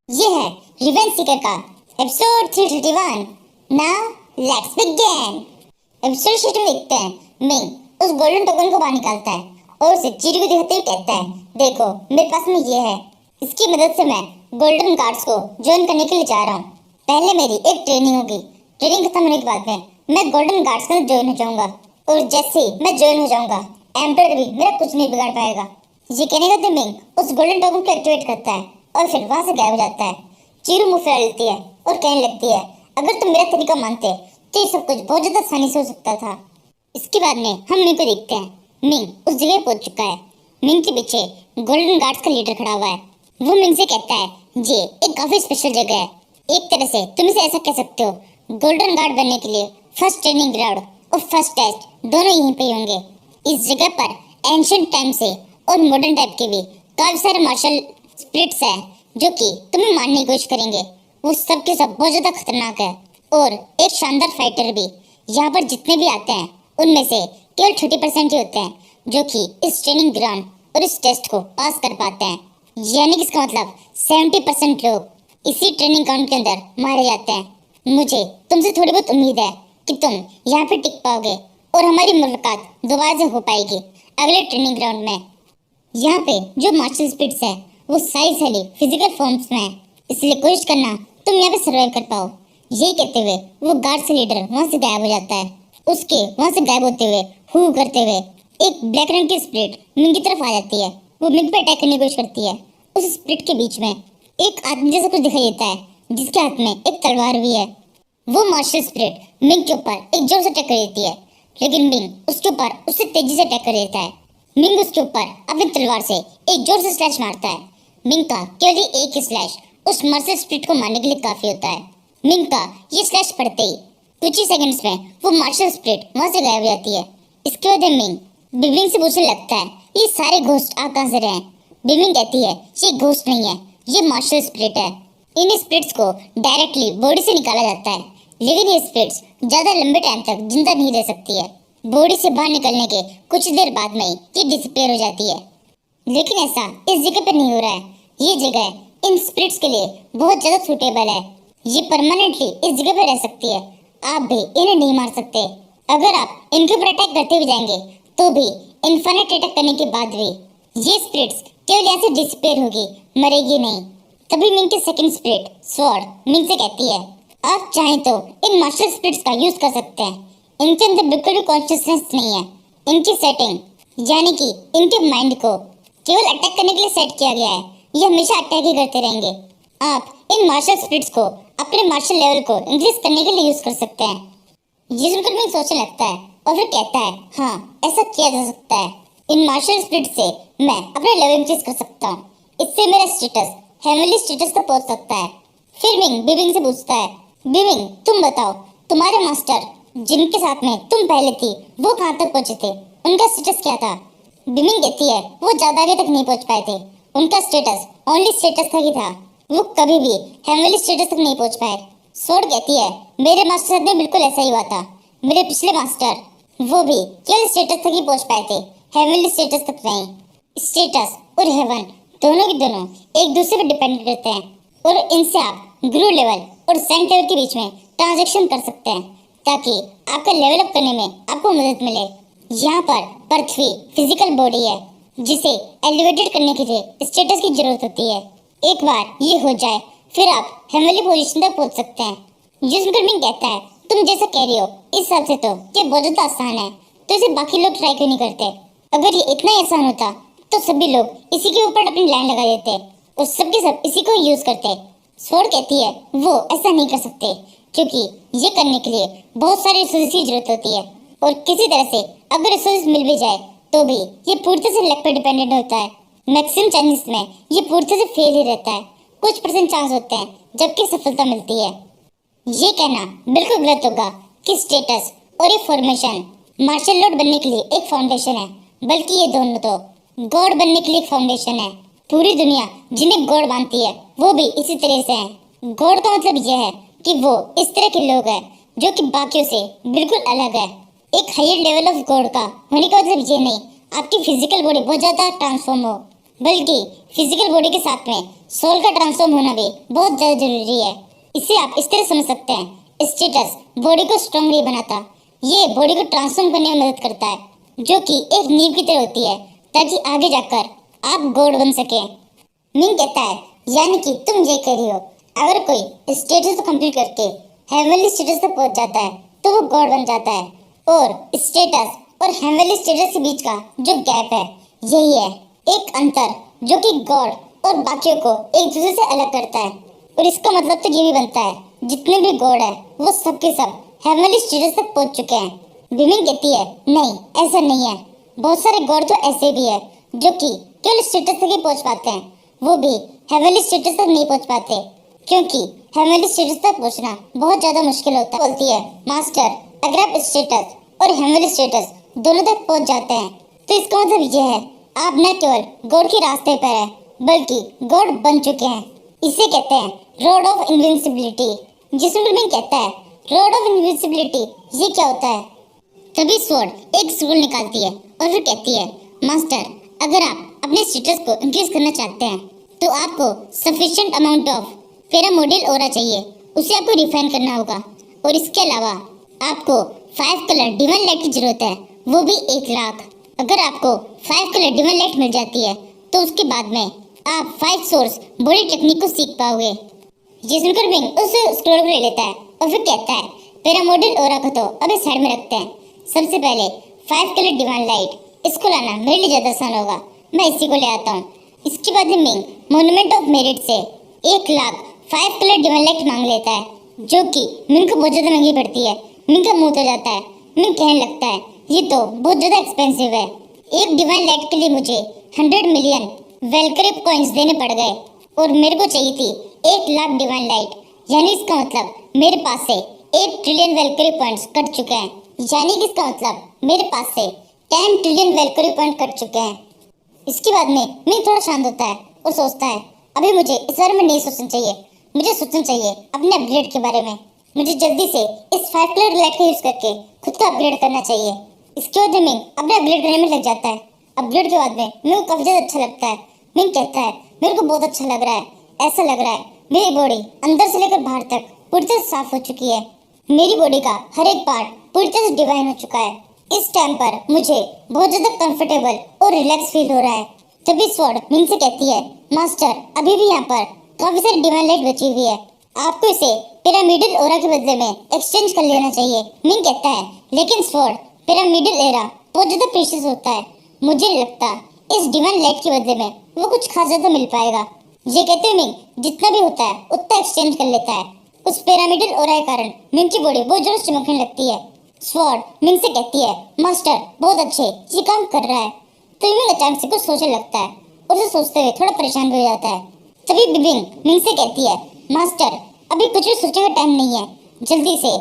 ये है रिवेंज सीकर का episode 331। Now let's begin. Episode sheet में देखते हैं मिंग उस गोल्डन टोकन को बाहर निकालता है और उसे चीरी को दिखाते हुए कहता है, देखो मेरे पास में ये है, इसकी मदद से मैं गोल्डन गार्ड्स को ज्वाइन करने के लिए जा रहा हूँ। पहले मेरी एक ट्रेनिंग होगी, ट्रेनिंग खत्म होने के बाद में मैं गोल्डन गार्ड्स के साथ ज्वाइन हो जाऊंगा और जैसे ही मैं ज्वाइन हो जाऊंगा एम्पर भी मेरा कुछ नहीं बिगाड़ पाएगा। ये कहने का मिंग उस गोल्डन टोकन को एक्टिवेट करता है और फिर वहां से गायब हो जाता है। चीरू मुंह फैला लेती है और कहने लगती है, अगर तुम मेरा तरीका मानते तो ये सब कुछ बहुत ज्यादा आसानी से हो सकता था। इसके बाद में हम मिंग को देखते हैं। मिंग उस जगह पहुंच चुका है। मिंग के पीछे गोल्डन गार्ड्स का लीडर खड़ा हुआ है। वो मिंग से कहता है, ये एक काफी स्पेशल जगह है, एक तरह से तुम इसे ऐसा कह सकते हो, गोल्डन गार्ड बनने के लिए फर्स्ट ट्रेनिंग ग्राउंड और फर्स्ट टेस्ट दोनों यहीं पे होंगे। इस जगह पर एंशिएंट टाइम से और मॉडर्न टाइप के भी काफी सारे मार्शल स्पिरिट्स है जो कि तुम्हें मारने की कोशिश करेंगे। वो सब के सब बहुत ज्यादा खतरनाक है और एक शानदार फाइटर भी। यहाँ पर जितने भी आते हैं उनमें से केवल 30% ही होते हैं जो कि इस ट्रेनिंग ग्राउंड और इस टेस्ट को पास कर पाते हैं। यानी कि इसका मतलब 70% लोग इसी ट्रेनिंग ग्राउंड के अंदर मारे जाते हैं। मुझे तुमसे थोड़ी बहुत उम्मीद है कि तुम यहाँ पे टिक पाओगे और हमारी मुलाकात दोबारा से हो पाएगी अगले ट्रेनिंग ग्राउंड में। यहाँ पे जो मार्शल स्पिरिट्स है वो सारी फिजिकल फॉर्म्स में है, इसलिए कोशिश करना तुम यहाँ पे सर्वाइव कर पाओ। यही कहते हुए वो गार्ड से लीडर वहाँ से गायब हो जाता है। उसके वहाँ से गायब होते हुए हू करते हुए एक ब्लैक रंग की स्पिरिट मिंग की तरफ आ जाती है। वो मिंग पे अटैक करने की कोशिश करती है। उस स्पिरिट के बीच में एक आदमी जैसा कुछ दिखाई देता है जिसके हाथ में एक तलवार भी है। वो मार्शल स्पिरिट मिंग के ऊपर एक जोर से अटैक कर देती है, लेकिन मिंग उसके ऊपर उससे तेजी से अटैक कर देता है। मिंग उसके ऊपर अपनी तलवार से एक जोर से स्लैश मारता है। मिंग का केवल एक ही स्लैश उस मार्शल स्पिरिट को मारने के लिए काफी होता है। मिंग का ये स्लैश पड़ते ही कुछ ही सेकंड्स में वो मार्शल स्पिरिट वहां से गायब हो जाती है। इसके बाद मिंग बिबिंग से पूछने लगता है, ये सारे घोस्ट आप कहां से रहे हैं? बिबिंग कहती है, ये घोस्ट नहीं है, ये मार्शल स्पिरिट है। इन स्पिरिट्स को डायरेक्टली बॉडी से निकाला जाता है, लेकिन ये स्पिरिट्स ज्यादा लंबे टाइम तक जिंदा नहीं रह सकती है। बॉडी से बाहर निकलने के कुछ देर बाद में ये डिसअपीयर हो जाती है। लेकिन ऐसा इस जगह पर नहीं हो रहा है। ये जगह इन स्पिरिट्स के लिए बहुत ज्यादा सूटेबल है। ये परमानेंटली इस जगह पर रह सकती है। आप भी इन्हें नहीं मार सकते। अगर आप इनके ऊपर अटैक करते हुए जाएंगे तो भी इन्फिनिट अटैक करने के बाद भी ये स्पिरिट्स केवल यहाँ से डिसअपीयर होगी, मरेगी नहीं। तभी मिंग की सेकंड स्पिरिट स्वॉर्ड मिंग से कहती है, आप चाहें तो इन मार्शल स्पिरिट्स का यूज कर सकते हैं। इनके अंदर बिल्कुल भी कॉन्शियसनेस नहीं है। इनकी सेटिंग यानी कि इनके माइंड को केवल अटैक करने के लिए सेट किया गया है। ये हमेशा अटैक ही करते रहेंगे। आप इन मार्शल स्पिरिट्स को अपने मार्शल लेवल को इंक्रीज करने के लिए यूज कर सकते हैं। ये सुनकर मिंग सोचने लगता है और फिर कहता है, हाँ ऐसा किया जा सकता है। इन मार्शल स्पिरिट से मैं अपना लेवल इंक्रीज कर सकता हूँ। इससे मेरा स्टेटस हेवनली स्टेटस तक पहुंच सकता है। फिर मिंग बिबिंग से पूछता है, बिबिंग तुम बताओ, तुम्हारे मास्टर जिनके साथ में तुम पहले थी वो कहाँ तक पहुंचे थे? उनका स्टेटस क्या था? बिबिंग कहती है, वो ज्यादा आगे तक नहीं पहुंच पाए थे। उनका स्टेटस ओनली स्टेटस तक ही था। वो कभी भी हेवनली स्टेटस तक नहीं पहुंच पाए। स्वॉर्ड कहती है, मेरे मास्टर साथ में बिल्कुल ऐसा ही हुआ था। मेरे पिछले मास्टर वो भी केवल स्टेटस तक ही पहुंच पाए थे, हेवनली स्टेटस तक नहीं। स्टेटस और हेवन दोनों के दोनों एक दूसरे पर डिपेंड करते हैं और इनसे आप गुरु लेवल और सेंट लेवल के बीच में ट्रांजैक्शन कर सकते हैं ताकि आपका लेवल अप करने में आपको मदद मिले। यहाँ पर पृथ्वी फिजिकल बॉडी है जिसे एलिवेटेड करने के लिए स्टेटस की जरूरत होती है। एक बार ये हो जाए फिर आप हेवनली पोजीशन तक पहुंच सकते हैं। जिसमें मिंग कहता है, तुम जैसा कह रही हो इस हिसाब से तो ये बहुत ज्यादा आसान है, तो इसे बाकी लोग ट्राई क्यों नहीं करते? अगर ये इतना ही आसान होता तो सभी लोग इसी के ऊपर अपनी लैंड लगा देते और सबके सब इसी को यूज करते। स्वॉर्ड कहती है, वो ऐसा नहीं कर सकते क्योंकि ये करने के लिए बहुत सारी रिसोर्सेज की जरूरत होती है और किसी तरह से अगर रिसोर्सेज मिल भी जाए तो भी ये पूरी तरह से लक पर डिपेंडेंट होता है। मैक्सिमम चांसेस में ये पूरी तरह से फेल ही रहता है। कुछ परसेंट चांस होते हैं जबकि सफलता मिलती है। ये कहना बिल्कुल गलत होगा कि स्टेटस और ये फॉर्मेशन मार्शल लॉर्ड बनने के लिए एक फाउंडेशन है, बल्कि ये दोनों तो गॉड बनने के लिए एक फाउंडेशन है। पूरी दुनिया जिन्हें गॉड मानती है वो भी इसी तरह से है। गॉड का मतलब यह है कि वो इस तरह के लोग हैं जो कि बाकियों से बिल्कुल अलग है। एक हायर लेवल ऑफ गॉड का होने का मतलब ये नहीं आपकी फिजिकल बॉडी बहुत ज्यादा ट्रांसफॉर्म हो, बल्कि फिजिकल बॉडी के साथ में सोल का ट्रांसफॉर्म होना भी बहुत ज्यादा जरूरी है। इसे आप इस तरह समझ सकते हैं, स्टेटस बॉडी को स्ट्रांग नहीं बनाता, ये बॉडी को ट्रांसफॉर्म करने में मदद करता है, जो कि एक नींव की तरह होती है ताकि आगे जाकर आप गॉड बन सके। मिंग कहता है, यानी कि तुम ये कह रही हो, अगर कोई स्टेटस को कंप्लीट करके हेवनली स्टेटस तक पहुंच जाता है तो वो गॉड बन जाता है, और स्टेटस और हेवनली स्टेटस के बीच का जो गैप है यही है एक अंतर जो कि गॉड और बाकियों को एक दूसरे से अलग करता है। और इसका मतलब तो ये भी बनता है जितने भी गॉड है वो सब के सब हेवनली स्टेटस तक पहुंच चुके हैं। विमिन कहती है, नहीं ऐसा नहीं है, बहुत सारे गॉड तो ऐसे भी है जो कि केवल स्टेटस तक ही पहुंच पाते हैं, वो भी हेवनली स्टेटस तक नहीं पहुंच पाते, क्योंकि हेवनली स्टेटस तक पहुंचना बहुत ज्यादा मुश्किल होता है। बोलती है, मास्टर अगर आप स्टेटस और हेवनली स्टेटस दोनों तक पहुंच जाते हैं तो इसका मतलब ये है आप न केवल गॉड के रास्ते पर है बल्कि गॉड बन चुके हैं। इसे कहते हैं रोड ऑफ इनविंसिबिलिटी। जिसमें विमिन कहता है, रोड ऑफ इनविंसिबिलिटी ये क्या होता है? तभी स्वॉर्ड एक स्क्रोल निकालती है और फिर कहती है, मास्टर अगर आप अपने स्टेटस को इंक्रीज करना चाहते हैं तो आपको सफिशिएंट अमाउंट ऑफ फेरामोडिल ओरा चाहिए, उसे आपको रिफाइन करना होगा, और इसके अलावा आपको 5 कलर डिवाइन लाइट की जरूरत है, वो भी 1 लाख। अगर आपको 5 कलर डिवाइन लाइट मिल जाती है तो उसके बाद में आप 5 सोर्स बॉडी टेक्निक को सीख पाओगे। ये सुनकर विंग उस स्क्रोल को ले लेता है और फिर कहता है, पेरामोडल ओरा को तो अभी साइड में रखते हैं, सबसे पहले 5 कलर डिवाइन लाइट इसको लाना मेरे लिए ज्यादा आसान होगा, मैं इसी को ले आता हूँ। इसके बाद मिंग मॉन्यूमेंट ऑफ मेरिट से 1 लाख 5 कलर डिवाइन लाइट मांग लेता है, जो कि मिंग को बहुत ज्यादा महंगी पड़ती है। मिंग का मुंह हो जाता है। मिंग कहने लगता है, ये तो बहुत ज्यादा एक्सपेंसिव है, एक डिवाइन लाइट के लिए मुझे 100 मिलियन वेलकरी कॉइन्स देने पड़ गए और मेरे को चाहिए थी 1 लाख डिवाइन लाइट, यानी इसका मतलब मेरे पास से 1 ट्रिलियन वेलकरी पॉइंट्स कट चुके हैं, यानी कि इसका मतलब मेरे पास से 10 ट्रिलियन वेलकरी पॉइंट कट चुके हैं। इसके बाद में मैं थोड़ा शांत होता है और सोचता है, अभी मुझे इस बारे में नहीं सोचना चाहिए, मुझे सोचना चाहिए अपने अपग्रेड के बारे में। मुझे जल्दी से इस 5 कलर लाइट का यूज करके खुद को अपग्रेड करना चाहिए। इसके बाद मिंग अपने अपग्रेड करने में लग जाता है। अपग्रेड के बाद में मेरे को काफी ज्यादा अच्छा लगता है। मिंग कहता है, मेरे को बहुत अच्छा लग रहा है, ऐसा लग रहा है मेरी बॉडी अंदर से लेकर बाहर तक पूरी तरह साफ हो चुकी है, मेरी बॉडी का हर एक पार्ट पूरी तरह से डिवाइन हो चुका है। इस टाइम पर मुझे बहुत ज्यादा कंफर्टेबल और रिलैक्स फील हो रहा है। तभी स्वॉर्ड मिंग से कहती है, मास्टर अभी भी यहाँ पर काफी सारी डिवाइन लाइट बची हुई है, आपको इसे पिरामिडल ओरा के बदले में एक्सचेंज कर लेना चाहिए। मिंग कहता है, लेकिन स्वॉर्ड पिरामिडल एरा बहुत ज्यादा प्रीशियस होता है, मुझे नहीं लगता इस डिवाइन लाइट के बदले में वो कुछ खास ज्यादा मिल पाएगा। ये कहते मिंग जितना भी होता है उतना एक्सचेंज कर लेता है। उस पिरामिडल ओरा के कारण मिंग की बॉडी बहुत जोर चमकने लगती है। स्वॉर्ड मिंग से कहती है, मास्टर बहुत अच्छे ये काम कर रहा है। तो मिंग अचानक से कुछ सोचने लगता है और उसे सोचते हुए थोड़ा परेशान हो जाता है। तभी बिबिंग मिंग से कहती है, मास्टर अभी कुछ भी सोचने का टाइम नहीं है, जल्दी से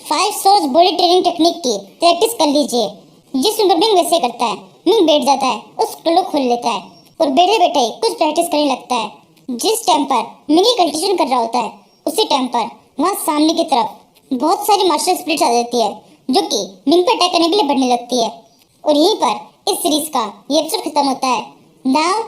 5 सोर्स बॉडी ट्रेनिंग टेक्निक की प्रैक्टिस कर लीजिए। जिस बिबिंग वैसे करता है, मिंग बैठ जाता है, उस क्लो खोल लेता है और बैठे बैठे कुछ प्रैक्टिस करने लगता है। जिस टाइम पर मिंग कंटिन्यू कर रहा होता है उसी टाइम पर वहाँ सामने की तरफ बहुत सारी मार्शल स्पिरिट्स आ जाती है, जो कि मिंग पर अटैक करने के लिए बढ़ने लगती है। और यहीं पर इस सीरीज का ये एपिसोड खत्म होता है। नाउ